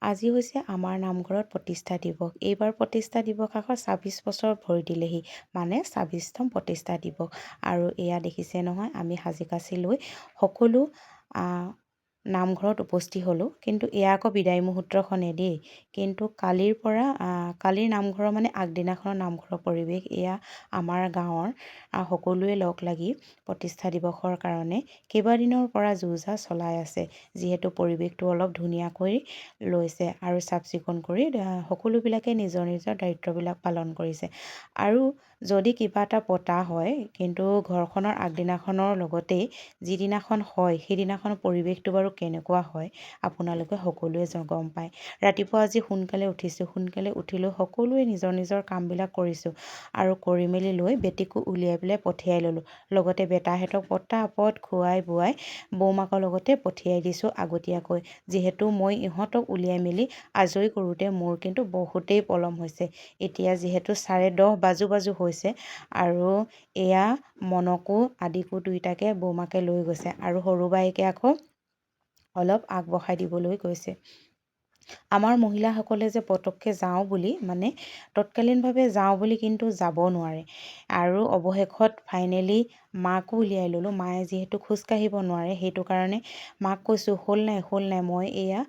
আজি হৈছে আমাৰ নামঘৰত প্ৰতিষ্ঠা দিৱস। এইবাৰ প্ৰতিষ্ঠা দিৱস আকৌ ২৬ বছৰ ভৰি দিলেহি, মানে ২৬তম প্ৰতিষ্ঠা দিৱস। আৰু এয়া দেখিছে নহয়, আমি সাজি কাচি লৈ সকলো নামঘৰত উপস্থিত হ'লোঁ। কিন্তু এয়া আকৌ বিদায় মুহূৰ্তখনে দেই। কিন্তু কালিৰ নামঘৰৰ মানে আগদিনাখনৰ নামঘৰৰ পৰিৱেশ এয়া আমাৰ গাঁৱৰ সকলোৱে লগ লাগি প্ৰতিষ্ঠা দিৱসৰ কাৰণে কেইবাদিনৰ পৰা যো-জা চলাই আছে। যিহেতু পৰিৱেশটো অলপ ধুনীয়াকৈ লৈছে আৰু চাফ চিকুণ কৰি সকলোবিলাকে নিজৰ নিজৰ দায়িত্ববিলাক পালন কৰিছে। আৰু যদি কিবা এটা পতা হয়, কিন্তু ঘৰখনৰ আগদিনাখনৰ লগতেই যিদিনাখন হয় সেইদিনাখন পৰিৱেশটো বাৰু কেনেকুৱা হয় আপোনালোকে সকলোৱে গম পায়। ৰাতিপুৱা আজি সোনকালে উঠিছোঁ, সোনকালে উঠিলৈ সকলোৱে নিজৰ নিজৰ কামবিলাক কৰিছোঁ আৰু কৰি মেলি লৈ বেটীকো উলিয়াই পেলাই পঠিয়াই ল'লোঁ। লগতে বেটাহঁতক পটাপট খোৱাই বোৱাই বৌমাকৰ লগতে পঠিয়াই দিছোঁ আগতীয়াকৈ। যিহেতু মই ইহঁতক উলিয়াই মেলি আজৰি কৰোঁতে মোৰ কিন্তু বহুতেই পলম হৈছে। এতিয়া যিহেতু 10:30 বাজো হৈছে আৰু এয়া মনকো আদিকো দুইটাকে বৌমাকে লৈ গৈছে আৰু সৰু বাইকে আকৌ অলপ আগবঢ়াই দিবলৈ গৈছে। আমাৰ মহিলাসকলে যে পটককৈ যাওঁ বুলি মানে তৎকালীনভাৱে যাওঁ বুলি কিন্তু যাব নোৱাৰে। আৰু অৱশেষত ফাইনেলি মাকো উলিয়াই ল'লোঁ। মায়ে যিহেতু খোজকাঢ়িব নোৱাৰে, সেইটো কাৰণে মাক কৈছোঁ হ'ল নাই মই এয়া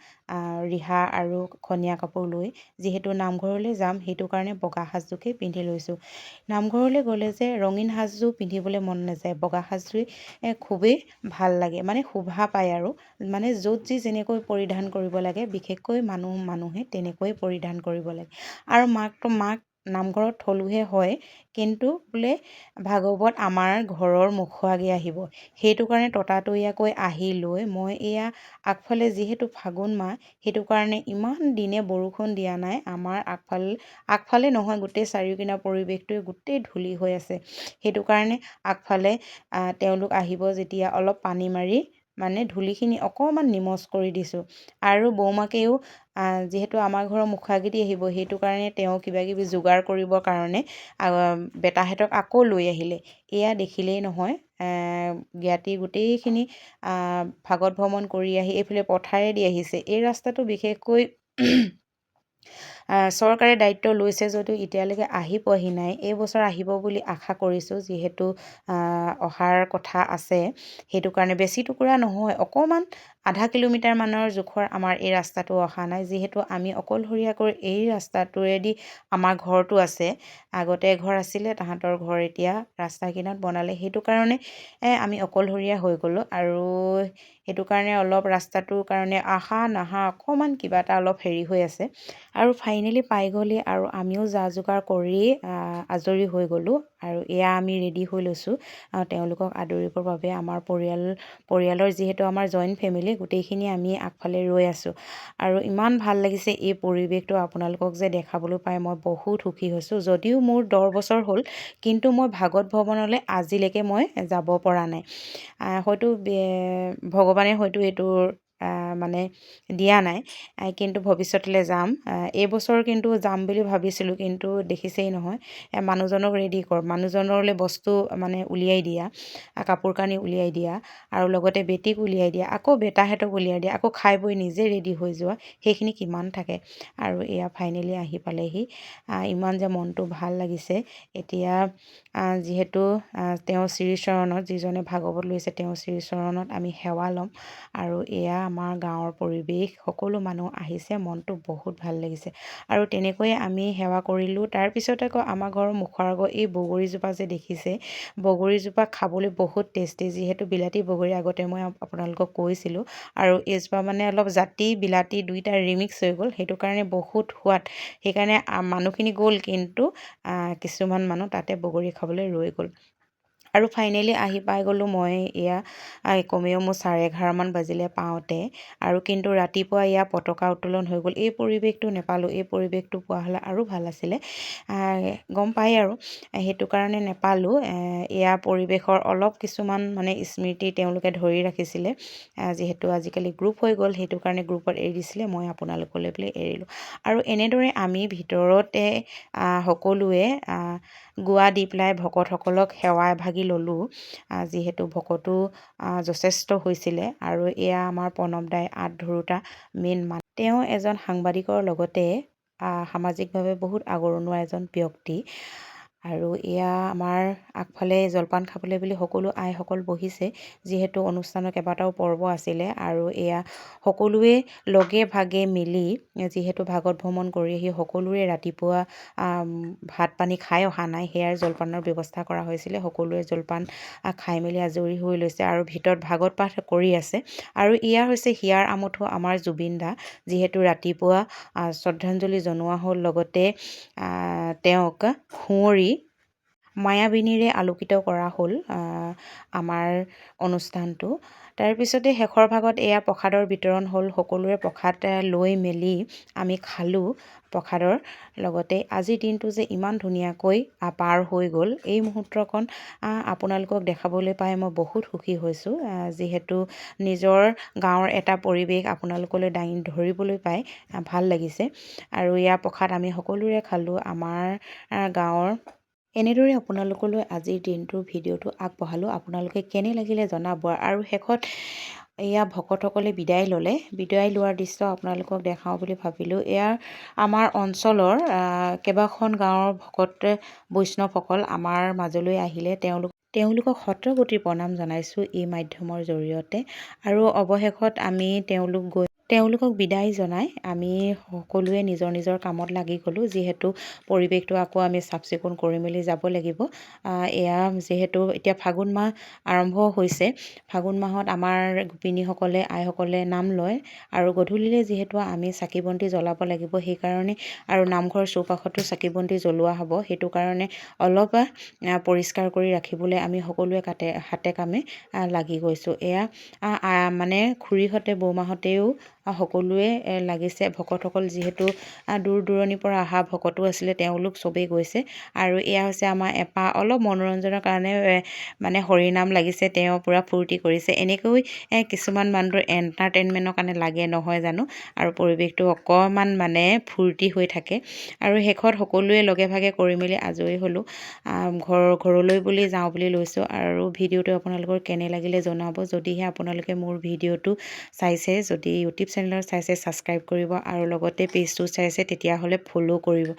ৰিহা আৰু খনীয়া কাপোৰ লৈ যিহেতু নামঘৰলৈ যাম, সেইটো কাৰণে বগা সাজযোকে পিন্ধি লৈছোঁ। নামঘৰলৈ গ'লে যে ৰঙীন সাজযোৰ পিন্ধিবলৈ মন নাযায়, বগা সাজযোৰে খুবেই ভাল লাগে, মানে শোভা পায় আৰু মানে য'ত যি যেনেকৈ পৰিধান কৰিব লাগে, বিশেষকৈ মানুহে তেনেকৈ পৰিধান কৰিব লাগে। আৰু মাক নামঘৰত থলোহে হয়, কিন্তু বোলে ভাগৱত আমাৰ ঘৰৰ মুখৰ আগেয়ে আহিব। সেইটো কাৰণে ততাতৈয়াকৈ আহি লৈ মই এয়া আগফালে যিহেতু ফাগুণ মাহ, সেইটো কাৰণে ইমান দিনে বৰষুণ দিয়া নাই। আমাৰ আগফালে নহয়, গোটেই চাৰিওকিনাৰ পৰিৱেশটোৱে গোটেই ধূলি হৈ আছে। সেইটো কাৰণে আগফালে তেওঁলোক আহিব যেতিয়া অলপ পানী মাৰি মানে ধূলিখিনি অকণমান নিমজ কৰি দিছোঁ। আৰু বৌমাকেও যিহেতু আমাৰ ঘৰৰ মুখাগেদি আহিব, সেইটো কাৰণে তেওঁ কিবাকিবি যোগাৰ কৰিবৰ কাৰণে বেটাহঁতক আকৌ লৈ আহিলে। এয়া দেখিলেই নহয়, জ্ঞাতি গোটেইখিনি ভাগৱত ভ্ৰমণ কৰি আহি এইফালে পথাৰেদি আহিছে। এই ৰাস্তাটো বিশেষকৈ চৰকাৰে দায়িত্ব লৈছে যদিও এতিয়ালৈকে আহি পোৱাহি নাই। এই বছৰ আহিব বুলি আশা কৰিছোঁ, যিহেতু অহাৰ কথা আছে। সেইটো কাৰণে বেছি টুকুৰা নহয়, অকণমান আধা কিলোমিটাৰ মানৰ জোখৰ আমাৰ এই ৰাস্তাটো অহা নাই। যিহেতু আমি অকলশৰীয়াকৈ এই ৰাস্তাটোৰেদি আমাৰ ঘৰটো আছে, আগতে ঘৰ আছিলে, তাহাঁতৰ ঘৰ এতিয়া ৰাস্তা কিনাৰত বনালে। সেইটো কাৰণে আমি অকলশৰীয়া হৈ গ'লোঁ আৰু সেইটো কাৰণে অলপ ৰাস্তাটোৰ কাৰণে আহা নাহা অকণমান কিবা এটা অলপ হেৰি হৈ আছে। আৰু ফাইনেলি পাই গ'লি আৰু আমিও যা যোগাৰ কৰি আজৰি হৈ গ'লোঁ। আৰু এয়া আমি ৰেডি হৈ লৈছোঁ তেওঁলোকক আদৰিবৰ বাবে। আমাৰ পৰিয়ালৰ যিহেতু আমাৰ জইণ্ট ফেমিলি, গোটেইখিনি আমি আগফালে ৰৈ আছোঁ। আৰু ইমান ভাল লাগিছে এই পৰিৱেশটো আপোনালোকক যে দেখাবলৈ পাই মই বহুত সুখী হৈছোঁ। যদিও মোৰ 10 বছৰ হ'ল, কিন্তু মই ভাগৱত ভৱনলৈ আজিলৈকে মই যাব পৰা নাই। হয়তো ভগৱানে হয়তো এইটোৰ মানে দিয়া নাই, কিন্তু ভৱিষ্যতলৈ যাম। এইবছৰ কিন্তু যাম বুলি ভাবিছিলোঁ, কিন্তু দেখিছেই নহয়, মানুহজনক ৰেডি কৰ, মানুহজনলৈ বস্তু মানে উলিয়াই দিয়া, কাপোৰ কানি উলিয়াই দিয়া, আৰু লগতে বেটীক উলিয়াই দিয়া, আকৌ বেটাহঁতক উলিয়াই দিয়া, আকৌ খাই বৈ নিজে ৰেডি হৈ যোৱা, সেইখিনি কিমান থাকে। আৰু এয়া ফাইনেলি আহি পালেহি। ইমান যে মনটো ভাল লাগিছে। এতিয়া যিহেতু তেওঁৰ শ্ৰীচৰণত, যিজনে ভাগৱত লৈছে তেওঁৰ শ্ৰীচৰণত আমি সেৱা ল'ম। আৰু এয়া আমাৰ গাঁৱৰ পৰিৱেশ, সকলো মানুহ আহিছে, মনটো বহুত ভাল লাগিছে। আৰু তেনেকৈয়ে আমি সেৱা কৰিলোঁ। তাৰপিছত আকৌ আমাৰ ঘৰৰ মুখৰ আগৰ এই বগৰীজোপা যে দেখিছে, বগৰীজোপা খাবলৈ বহুত টেষ্টি। যিহেতু বিলাতী বগৰী আগতে মই আপোনালোকক কৈছিলোঁ, আৰু এইজোপা মানে অলপ জাতি বিলাতী দুইটা ৰিমিক্স হৈ গ'ল, সেইটো কাৰণে বহুত সোৱাদ। সেইকাৰণে মানুহখিনি গ'ল, কিন্তু কিছুমান মানুহ তাতে বগৰী খাবলৈ ৰৈ গ'ল। আৰু ফাইনেলি আহি পাই গ'লোঁ মই। এয়া কমেও মোৰ 11:30 বাজিলে পাওঁতে। আৰু কিন্তু ৰাতিপুৱা এয়া পতাকা উত্তোলন হৈ গ'ল। এই পৰিৱেশটো নেপালোঁ। এই পৰিৱেশটো পোৱা হ'লে আৰু ভাল আছিলে, গম পায় আৰু সেইটো কাৰণে নেপালোঁ। এয়া পৰিৱেশৰ অলপ কিছুমান মানে স্মৃতি তেওঁলোকে ধৰি ৰাখিছিলে। যিহেতু আজিকালি গ্ৰুপ হৈ গ'ল, সেইটো কাৰণে গ্ৰুপত এৰি দিছিলে, মই আপোনালোকলৈ বুলি এৰিলোঁ। আৰু এনেদৰে আমি ভিতৰতে সকলোৱে গোৱা দি পেলাই ভকতসকলক সেৱা এভাগি ল'লোঁ। যিহেতু ভকতো যথেষ্ট হৈছিলে। আৰু এয়া আমাৰ প্ৰণৱ দাই আঁত ধৰোঁতা মেইন তেওঁ এজন সাংবাদিকৰ লগতে সামাজিকভাৱে বহুত আগৰণুৱা এজন ব্যক্তি। আৰু এয়া আমাৰ আগফালে জলপান খাবলৈ বুলি সকলো আইসকল বহিছে, যিহেতু অনুষ্ঠানৰ কেইবাটাও পৰ্ব আছিলে। আৰু এয়া সকলোৱে লগে ভাগে মিলি, যিহেতু ভাগৱত ভ্ৰমণ কৰি আহি সকলোৰে ৰাতিপুৱা ভাত পানী খাই অহা নাই, সেয়াৰ জলপানৰ ব্যৱস্থা কৰা হৈছিলে। সকলোৱে জলপান খাই মেলি আজৰি হৈ লৈছে আৰু ভিতৰত ভাগৱত পাঠ কৰি আছে। আৰু এয়া হৈছে হিয়াৰ আমঠু আমাৰ জুবিন দা, যিহেতু ৰাতিপুৱা শ্ৰদ্ধাঞ্জলি জনোৱা হ'ল, লগতে তেওঁক সুঁৱৰি মায়াবিনীৰে আলোকিত কৰা হ'ল আমাৰ অনুষ্ঠানটো। তাৰপিছতে শেষৰ ভাগত এয়া প্ৰসাদৰ বিতৰণ হ'ল। সকলোৰে প্ৰসাদ লৈ মেলি আমি খালোঁ প্ৰসাদৰ লগতে। আজিৰ দিনটো যে ইমান ধুনীয়াকৈ পাৰ হৈ গ'ল, এই মুহূৰ্তকণ আপোনালোকক দেখাবলৈ পাই মই বহুত সুখী হৈছোঁ। যিহেতু নিজৰ গাঁৱৰ এটা পৰিৱেশ আপোনালোকলৈ দাঙি ধৰিবলৈ পাই ভাল লাগিছে। আৰু ইয়াৰ প্ৰসাদ আমি সকলোৰে খালোঁ আমাৰ গাঁৱৰ। এনেদৰে আপোনালোকলৈ আজিৰ দিনটোৰ ভিডিঅ'টো আগবঢ়ালোঁ। আপোনালোকে কেনে লাগিলে জনাব। আৰু শেষত এয়া ভকতসকলে বিদায় ল'লে। বিদায় লোৱাৰ দৃশ্য আপোনালোকক দেখাওঁ বুলি ভাবিলোঁ। এয়া আমাৰ অঞ্চলৰ কেইবাখন গাঁৱৰ ভকত বৈষ্ণৱসকল আমাৰ মাজলৈ আহিলে। তেওঁলোকক শতকোটি প্ৰণাম জনাইছোঁ এই মাধ্যমৰ জৰিয়তে। আৰু অৱশেষত আমি তেওঁলোকক বিদায় জনাই আমি সকলোৱে নিজৰ নিজৰ কামত লাগি গ'লোঁ। যিহেতু পৰিৱেশটো আকৌ আমি চাফ চিকুণ কৰি মেলি যাব লাগিব। এয়া যিহেতু এতিয়া ফাগুণ মাহ আৰম্ভ হৈছে, ফাগুণ মাহত আমাৰ গোপিনীসকলে আইসকলে নাম লয়। আৰু গধূলিলৈ যিহেতু আমি চাকি বন্তি জ্বলাব লাগিব, সেইকাৰণে আৰু নামঘৰ চৌপাশতো চাকি বন্তি জ্বলোৱা হ'ব, সেইটো কাৰণে অলপ পৰিষ্কাৰ কৰি ৰাখিবলৈ আমি সকলোৱে হাতে কামে লাগি গৈছোঁ। এয়া মানে খুৰীহঁতে বৌমাহঁতেও সকলোৱে লাগিছে। ভকতসকল যিহেতু দূৰ দূৰণিৰ পৰা অহা ভকতো আছিলে, তেওঁলোক চবেই গৈছে। আৰু এয়া হৈছে আমাৰ অলপ মনোৰঞ্জনৰ কাৰণে মানে হৰিনাম লাগিছে, তেওঁ পূৰা ফূৰ্তি কৰিছে। এনেকৈ কিছুমান মানুহৰ এণ্টাৰটেইনমেণ্টৰ কাৰণে লাগে নহয় জানো, আৰু পৰিৱেশটো অকণমান মানে ফূৰ্তি হৈ থাকে। আৰু শেষত সকলোৱে লগে ভাগে কৰি মেলি আজৰি হ'লোঁ। ঘৰলৈ বুলি যাওঁ বুলি লৈছোঁ। আৰু ভিডিঅ'টো আপোনালোকৰ কেনে লাগিলে জনাব। যদিহে আপোনালোকে মোৰ ভিডিঅ'টো চাইছে, যদি ইউটিউব চেনেলত চাইছে ছাবস্ক্ৰাইব কৰিব, আৰু লগতে পেজটো চাইছে তেতিয়াহ'লে ফ'ল' কৰিব।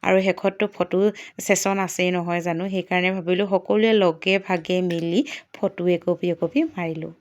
আৰু শেষততো ফটো ছেশ্যন আছেই নহয় জানো, সেইকাৰণে ভাবিলোঁ সকলোৱে লগে ভাগে মিলি ফটো একপি মাৰিলোঁ।